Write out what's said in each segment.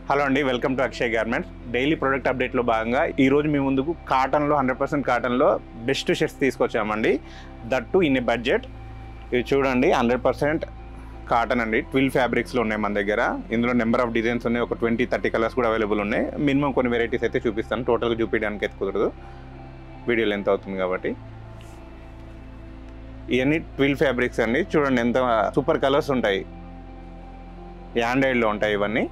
Hello అండి, welcome to Akshay garments. Daily product అప్డేట్లో భాగంగా ఈరోజు మీ ముందుకు కాటన్లో 100% కాటన్లో బెస్ట్ షర్ట్స్ తీసుకొచ్చామండి. That in a budget. ఇవి చూడండి, 100% కాటన్ అండి. 12 ఫ్యాబ్రిక్స్లో ఉన్నాయి మన దగ్గర. ఇందులో నెంబర్ ఆఫ్ డిజైన్స్ ఉన్నాయి, ఒక 20-30 కలర్స్ కూడా అవైలబుల్ ఉన్నాయి. మినిమం కొన్ని వెరైటీస్ అయితే చూపిస్తాను, టోటల్గా చూపించడానికి అయితే కుదరదు, వీడియో లెంత్ అవుతుంది కాబట్టి. ఇవన్నీ 12 ఫ్యాబ్రిక్స్ అండి. చూడండి ఎంత సూపర్ కలర్స్ ఉంటాయి, హ్యాండ్మేడ్లో ఉంటాయి ఇవన్నీ.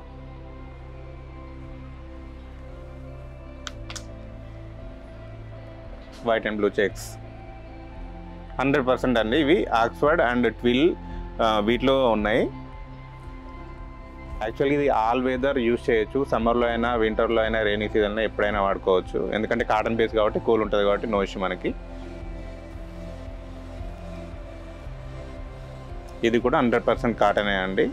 వైట్ అండ్ బ్లూ చెక్స్ 100% అండి. ఇవి ఆక్స్ఫర్డ్ అండ్ ట్విల్ వీటిలో ఉన్నాయి. యాక్చువల్గా ఇది ఆల్ వెదర్ యూజ్ చేయొచ్చు, సమ్మర్లో అయినా వింటర్లో అయినా రైనీ సీజన్లో ఎప్పుడైనా వాడుకోవచ్చు. ఎందుకంటే కాటన్ బేస్ కాబట్టి కూల్ ఉంటుంది కాబట్టి నో ఇష్యూ మనకి. ఇది కూడా 100% కాటనే అండి.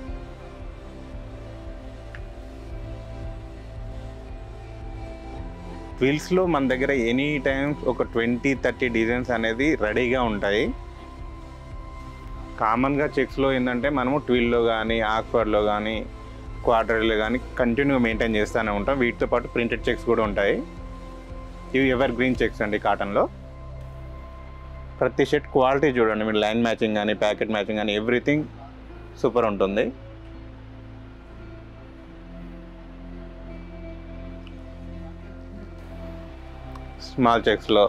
ట్విల్స్లో మన దగ్గర ఎనీ టైమ్స్ ఒక 20-30 డిజైన్స్ అనేది రెడీగా ఉంటాయి. కామన్గా చెక్స్లో ఏంటంటే మనము ట్విల్లో కానీ ఆక్స్ఫర్డ్లో కానీ క్వార్టర్లో కానీ కంటిన్యూగా మెయింటైన్ చేస్తూనే ఉంటాం. వీటితో పాటు ప్రింటెడ్ చెక్స్ కూడా ఉంటాయి. ఇవి ఎవర్ గ్రీన్ చెక్స్ అండి కాటన్లో. ప్రతి షర్ట్ క్వాలిటీ చూడండి మీరు, లైన్ మ్యాచింగ్ కానీ ప్యాకెట్ మ్యాచింగ్ కానీ ఎవ్రీథింగ్ సూపర్ ఉంటుంది. స్మాల్ చెక్స్లో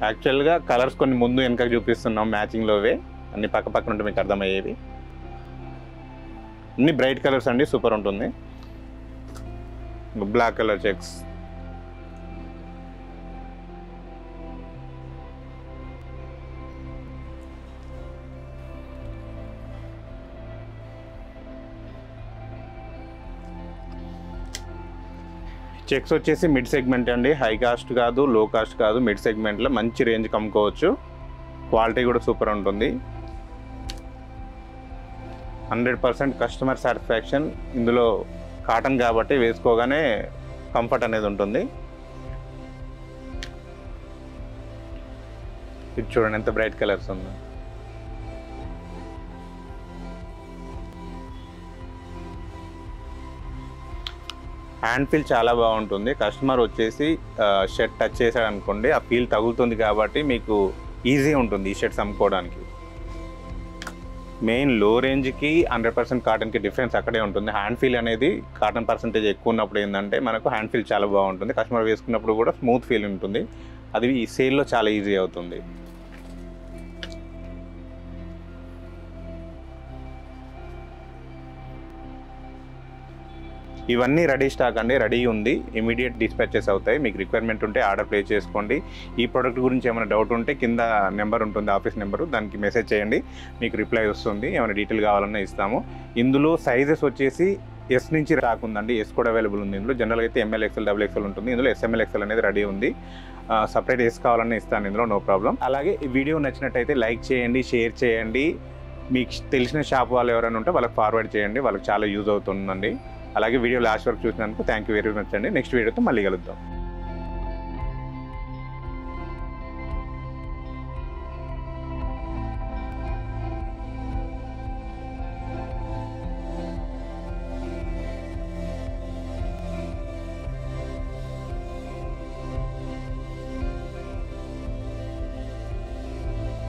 యాక్చువల్గా కలర్స్ కొన్ని ముందు వెనక చూపిస్తున్నాం, మ్యాచింగ్లోవే అన్ని పక్క పక్కన ఉంటే మీకు అర్థమయ్యేవి. అన్ని బ్రైట్ కలర్స్ అండి, సూపర్ ఉంటుంది. బ్లాక్ కలర్ చెక్స్, చెక్స్ వచ్చేసి మిడ్ సెగ్మెంట్ అండి. హై కాస్ట్ కాదు, లో కాస్ట్ కాదు, మిడ్ సెగ్మెంట్లో మంచి రేంజ్ కమ్ముకోవచ్చు. క్వాలిటీ కూడా సూపర్ ఉంటుంది. 100% కస్టమర్ సాటిస్ఫాక్షన్. ఇందులో కాటన్ కాబట్టి వేసుకోగానే కంఫర్ట్ అనేది ఉంటుంది. ఇది చూడండి ఎంత బ్రైట్ కలర్స్ ఉందో. హ్యాండ్ ఫీల్ చాలా బాగుంటుంది. కస్టమర్ వచ్చేసి షర్ట్ టచ్ చేశాడు అనుకోండి, ఆ ఫీల్ తగులుతుంది కాబట్టి మీకు ఈజీ ఉంటుంది ఈ షర్ట్స్ అమ్ముకోవడానికి. మెయిన్ లో రేంజ్కి 100% కాటన్కి డిఫరెన్స్ అక్కడే ఉంటుంది. హ్యాండ్ ఫీల్ అనేది కాటన్ పర్సంటేజ్ ఎక్కువ ఉన్నప్పుడు ఏంటంటే మనకు హ్యాండ్ ఫీల్ చాలా బాగుంటుంది. కస్టమర్ వేసుకున్నప్పుడు కూడా స్మూత్ ఫీల్ ఉంటుంది. అది ఈ సేల్లో చాలా ఈజీ అవుతుంది. ఇవన్నీ రెడీ స్టాక్ అండి, రెడీ ఉంది. ఇమీడియట్ డిస్పాచెస్ అవుతాయి. మీకు రిక్వైర్మెంట్ ఉంటే ఆర్డర్ ప్లేస్ చేసుకోండి. ఈ ప్రోడక్ట్ గురించి ఏమైనా డౌట్ ఉంటే కింద నెంబర్ ఉంటుంది, ఆఫీస్ నెంబరు, దానికి మెసేజ్ చేయండి, మీకు రిప్లై వస్తుంది. ఏమైనా డీటెయిల్ కావాలన్నా ఇస్తాము. ఇందులో సైజెస్ వచ్చేసి ఎస్ నుంచి రాకుందండి, ఎస్ కూడా అవైలబుల్ ఉంది. ఇందులో జనరల్గా అయితే ML XL XXL ఉంటుంది. ఇందులో SML XL అనేది రెడీ ఉంది. సపరేట్ ఎస్ కావాలన్నా ఇస్తాను, ఇందులో నో ప్రాబ్లం. అలాగే ఈ వీడియో నచ్చినట్టయితే లైక్ చేయండి, షేర్ చేయండి. మీకు తెలిసిన షాప్ వాళ్ళు ఎవరైనా ఉంటే వాళ్ళకి ఫార్వర్డ్ చేయండి, వాళ్ళకి చాలా యూజ్ అవుతుందండి. అలాగే వీడియో లాస్ట్ వరకు చూసినందుకు థ్యాంక్ యూ వెరీ మచ్ అండి. నెక్స్ట్ వీడియోతో మళ్ళీ కలుద్దాం.